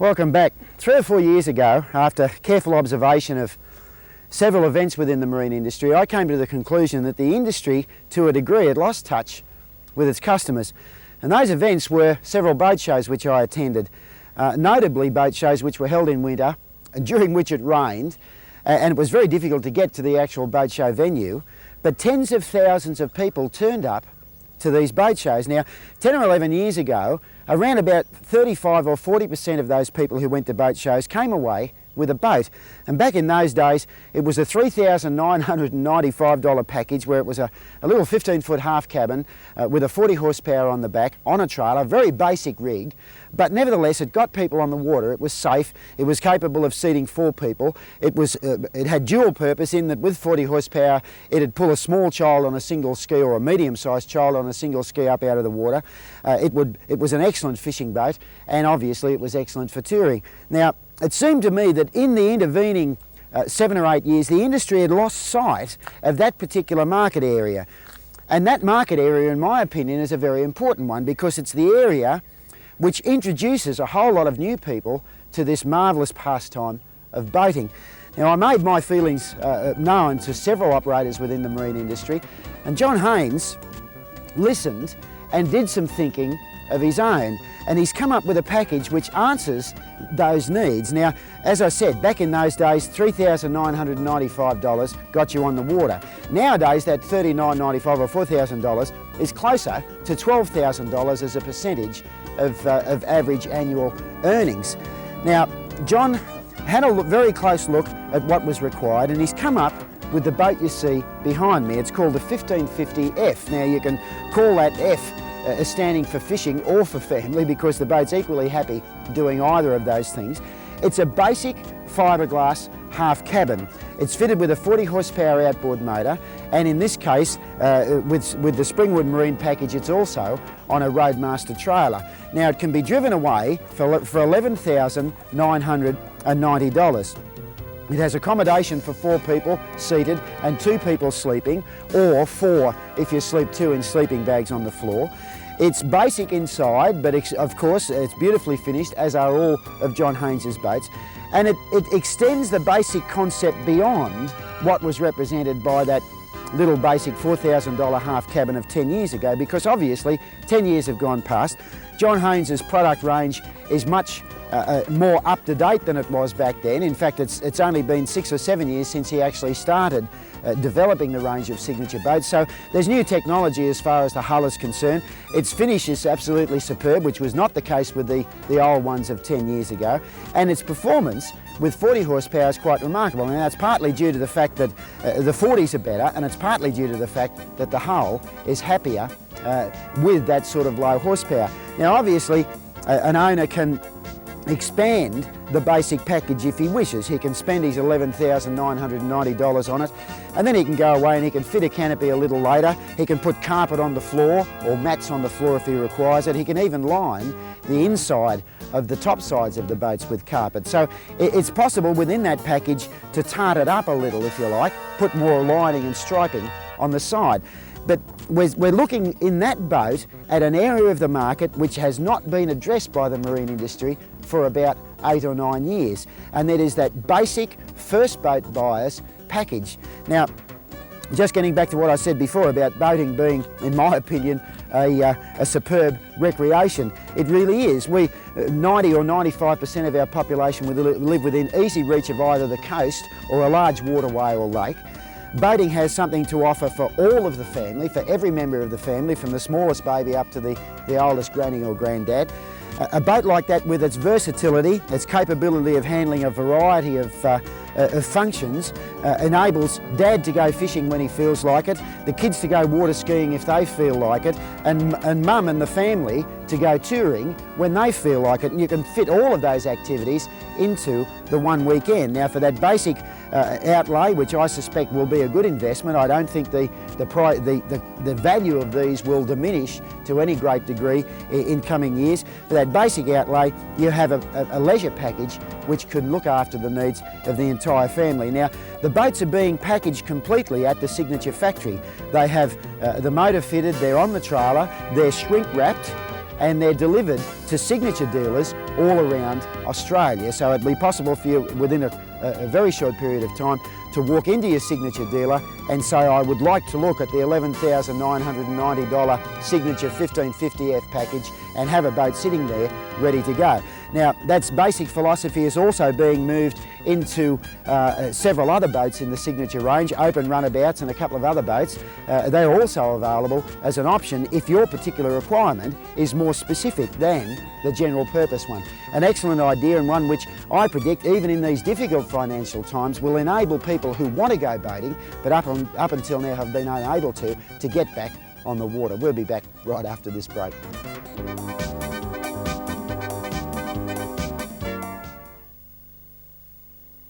Welcome back. 3 or 4 years ago, after careful observation of several events within the marine industry, I came to the conclusion that the industry, to a degree, had lost touch with its customers. And those events were several boat shows which I attended, notably boat shows which were held in winter, during which it rained, and it was very difficult to get to the actual boat show venue, but tens of thousands of people turned up to these boat shows. Now, 10 or 11 years ago, around about 35 or 40% of those people who went to boat shows came away with a boat. And back in those days, it was a $3,995 package where it was a little 15-foot half cabin with a 40 horsepower on the back, on a trailer, very basic rig, but nevertheless it got people on the water. It was safe, it was capable of seating 4 people, it had dual purpose in that with 40 horsepower it'd pull a small child on a single ski or a medium-sized child on a single ski up out of the water. It was an excellent fishing boat, and obviously it was excellent for touring. Now, it seemed to me that in the intervening 7 or 8 years, the industry had lost sight of that particular market area. And that market area, in my opinion, is a very important one because it's the area which introduces a whole lot of new people to this marvellous pastime of boating. Now, I made my feelings known to several operators within the marine industry, and John Haines listened and did some thinking of his own, and he's come up with a package which answers those needs. Now, as I said, back in those days, $3,995 got you on the water. Nowadays, that $3,995 or $4,000 is closer to $12,000 as a percentage of average annual earnings. Now, John had a very close look at what was required, and he's come up with the boat you see behind me. It's called the 1550F. Now, you can call that F standing for fishing or for family because the boat's equally happy doing either of those things. It's a basic fiberglass half cabin. It's fitted with a 40 horsepower outboard motor, and in this case, with the Springwood Marine package, it's also on a Roadmaster trailer. Now, it can be driven away for $11,990. It has accommodation for 4 people seated and 2 people sleeping, or 4 if you sleep 2 in sleeping bags on the floor. It's basic inside, but of course it's beautifully finished, as are all of John Haynes's boats, and it extends the basic concept beyond what was represented by that little basic $4,000 half cabin of 10 years ago, because obviously 10 years have gone past. John Haynes's product range is much more up-to-date than it was back then. In fact, it's only been 6 or 7 years since he actually started developing the range of signature boats. So there's new technology as far as the hull is concerned. Its finish is absolutely superb, which was not the case with the old ones of 10 years ago. And its performance with 40 horsepower is quite remarkable. Now, it's partly due to the fact that the 40s are better, and it's partly due to the fact that the hull is happier with that sort of low horsepower. Now, obviously, an owner can expand the basic package if he wishes. He can spend his $11,990 on it, and then he can go away and he can fit a canopy a little later. He can put carpet on the floor or mats on the floor if he requires it. He can even line the inside of the top sides of the boats with carpet. So it's possible within that package to tart it up a little, if you like, put more lining and striping on the side. But we're looking in that boat at an area of the market which has not been addressed by the marine industry for about 8 or 9 years, and that is that basic first boat buyers package. Now, just getting back to what I said before about boating being, in my opinion, a superb recreation, it really is. 90 or 95% of our population live within easy reach of either the coast or a large waterway or lake. Boating has something to offer for all of the family, for every member of the family, from the smallest baby up to the oldest granny or granddad. A boat like that, with its versatility, its capability of handling a variety of functions, enables Dad to go fishing when he feels like it, the kids to go water skiing if they feel like it, and Mum and the family to go touring when they feel like it. And you can fit all of those activities into the one weekend. Now, for that basic outlay, which I suspect will be a good investment, I don't think the value of these will diminish to any great degree in coming years. For that basic outlay, you have a leisure package which could look after the needs of the entire family. Now, the boats are being packaged completely at the Signature factory. They have the motor fitted, they're on the trailer, they're shrink wrapped, and they're delivered to Signature dealers all around Australia. So it'd be possible for you within a very short period of time to walk into your Signature dealer and say, I would like to look at the $11,990 Signature 1550F package and have a boat sitting there ready to go. Now, that's basic philosophy is also being moved into several other boats in the Signature range, open runabouts and a couple of other boats. They're also available as an option if your particular requirement is more specific than the general purpose one. An excellent idea, and one which I predict, even in these difficult financial times, will enable people who want to go boating, but up until now have been unable to get back on the water. We'll be back right after this break.